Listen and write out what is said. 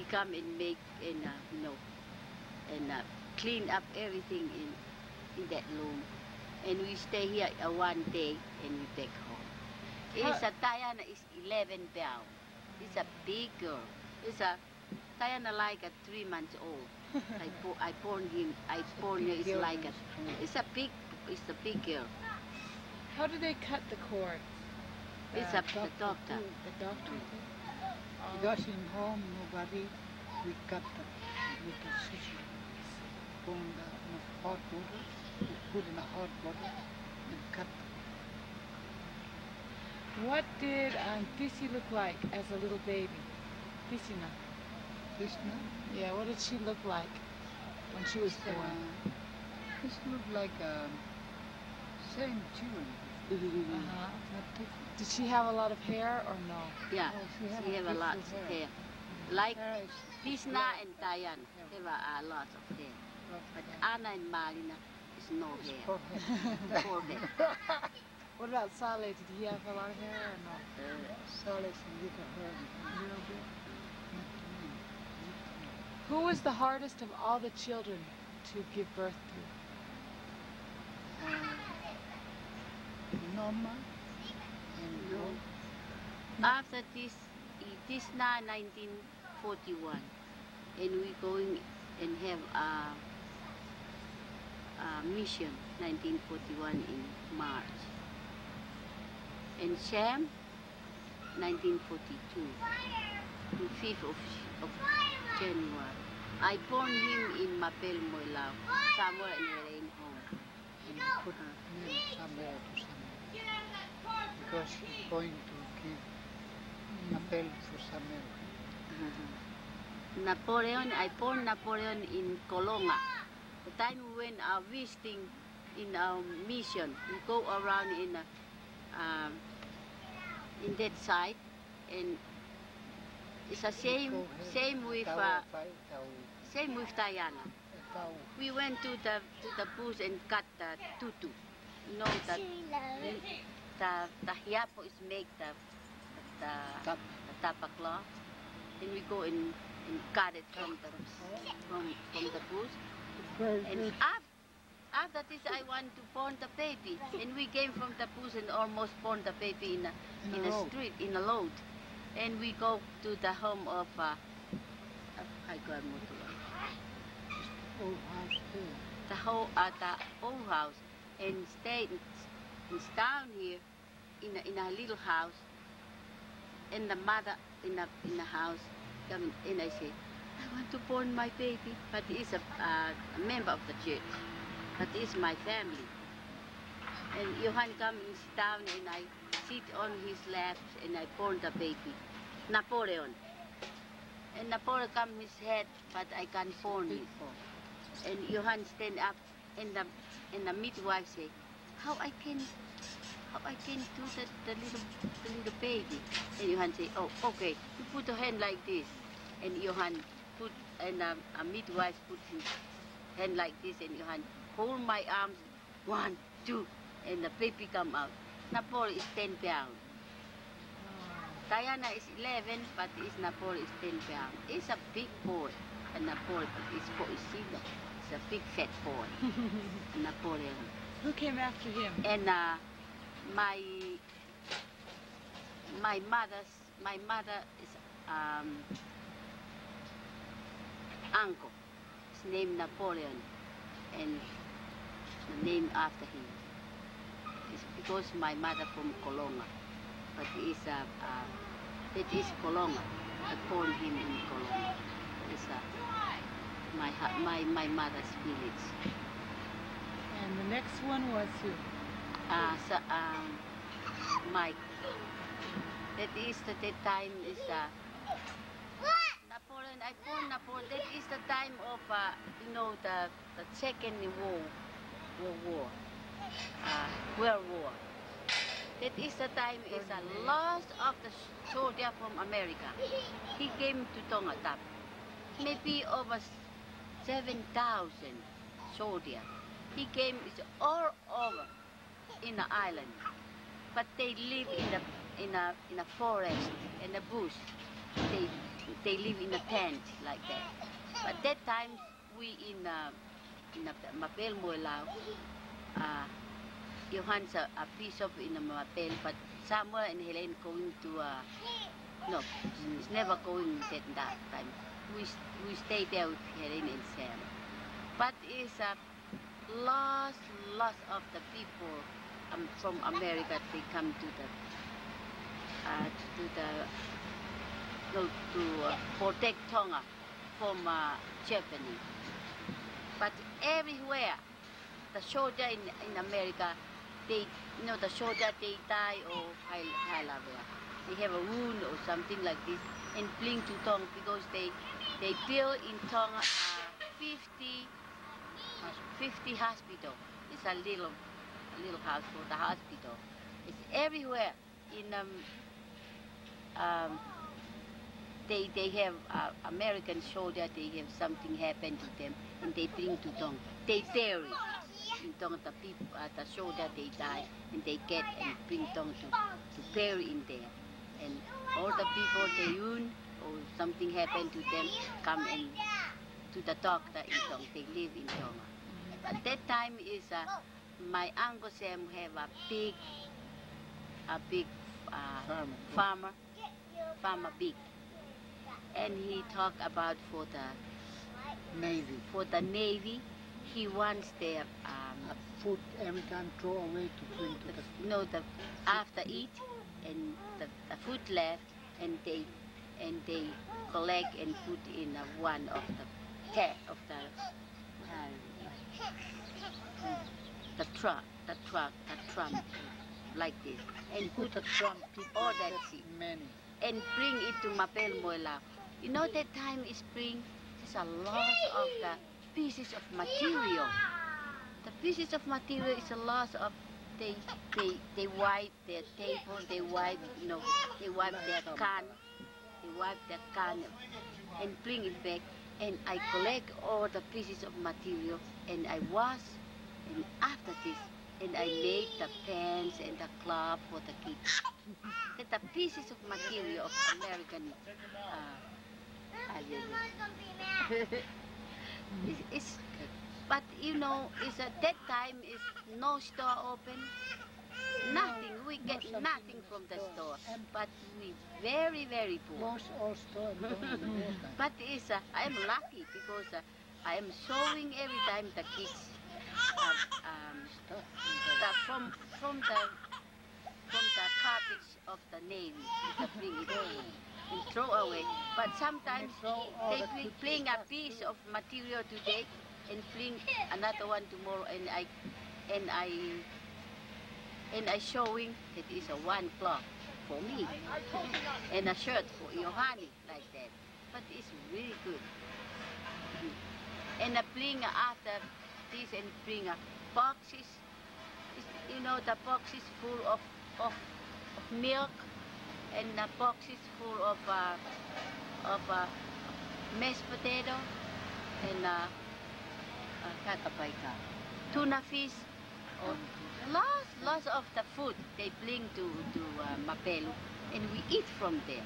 come and make and and clean up everything in that room, and we stay here one day and we back home. It's a Diana is 11 pounds. It's a big girl. It's a Diana like a 3 months old. I born him. I born her. It's like a. It's a big girl. How do they cut the cord? It's a the doctor. The doctor. Because in home nobody, we cut with the scissors. Put in the hot water, put in a hot water and cut. What did Tisi look like as a little baby? Tisina. Krishna? Yeah, what did she look like when she was born? This looked like same children. Not different. Did she have a lot of hair or no? Yeah, Oh, she have a lot of hair. Like Krishna and Diane have a lot of hair. But Anna and Marina is no hair. Forehead. What about Sale? Did he have a lot of hair or no? Sale's a little hair, a little bit. Who was the hardest of all the children to give birth to? Norma and No. After this now 1941, and we going and have a mission 1941 in March, and Sham 1942, the 5th of January. I born him in Mapel Moilao, somewhere in the rain home. and put name somewhere to somewhere. Because he's going to give appeal for somewhere. Napoleon, I born Napoleon in Colonga. The time we went visiting in our mission, we go around in that side, and it's the same with Diana. We went to the bush and cut the tutu. You know that the hiapo is make the tapaclaw. Then we go and cut it from the bush. And after this, I want to born the baby, and we came from the bush and almost born the baby in a street, in a load. And we go to the home of the old house, and stay down here in a little house, and the mother in a house come and I say, I want to born my baby, but he's a member of the church, but it's my family. And Iohani come and sit down, and I sit on his lap, and I born the baby, Napoleon. And Napoleon come his head, but I can't born it. And Iohani stand up, and the midwife say, how I can do the little baby? And Iohani say, oh, okay, you put your hand like this. And Iohani put, and a midwife put his hand like this, and Iohani hold my arms, 1, 2, and the baby come out. Napoleon is 10 pounds. Diana is 11, but Napoleon is 10 pounds. It's a big boy, and Napoleon is Poesino. It's a big fat boy, Napoleon. Who came after him? And my mother is uncle. His name Napoleon, and the name after him. It's because my mother from Colonga, but it is Colonga. I born him in Colonga. It's my mother's village. And the next one was who? Mike. That is the time is Napoleon. I born Napoleon. That is the time of the Second World War. That is the time is a loss of the soldier from America. He came to Tongatap. Maybe over 7,000 soldiers. He came all over in the island, but they live in a forest, in the bush. they live in a tent like that. But that time we in Mapel Moilau, Iohani's a piece of in a Mapel, but somewhere in Helen going to no, it's never going that time. We stay there with Helen and Sam. But it's lots of the people from America. They come to protect Tonga from Japanese. But everywhere, the soldier in America, they the soldier they die or they have a wound or something like this and bring to Tonga because they build in Tonga 50 hospital. It's a little house for the hospital. It's everywhere. In they have American soldier. They have something happen to them and they bring to Tonga. They bury in Tonga the people, the soldier they die and they get and bring Tonga to bury in there. And all the people they wound or something happen to them come and to the doctor in Tonga. They live in Tonga. At that time is my Uncle Sam have a big farmer big, and he talk about for the Navy, he wants their food every time throw away to bring to the after eat and the food left and they collect and put in one of the truck like this and put the trunk all that seed many and bring it to Mapel Moilau. You know that time is spring, there's a lot of the pieces of material. The pieces of material is a lot of they wipe their table, they wipe their can, and bring it back. And I collect all the pieces of material and I wash. And after this, and I make the pants and the club for the kids. That's the pieces of material of American. But you know, it's at that time is no store open. Nothing. We get nothing from the store. But we very poor. all store. But it's I am lucky because I am showing every time the kids. From the carpets of the Navy, they bring it and throw away. But sometimes they bring a piece of material today and bring another one tomorrow, and I showing that is a one cloth for me and a shirt for Iohani like that. But it's really good. And I bring after this and bring boxes. You know, the boxes full of milk and the boxes full of mashed potato and tuna fish. Lots of the food they bring to Mapelu and we eat from there.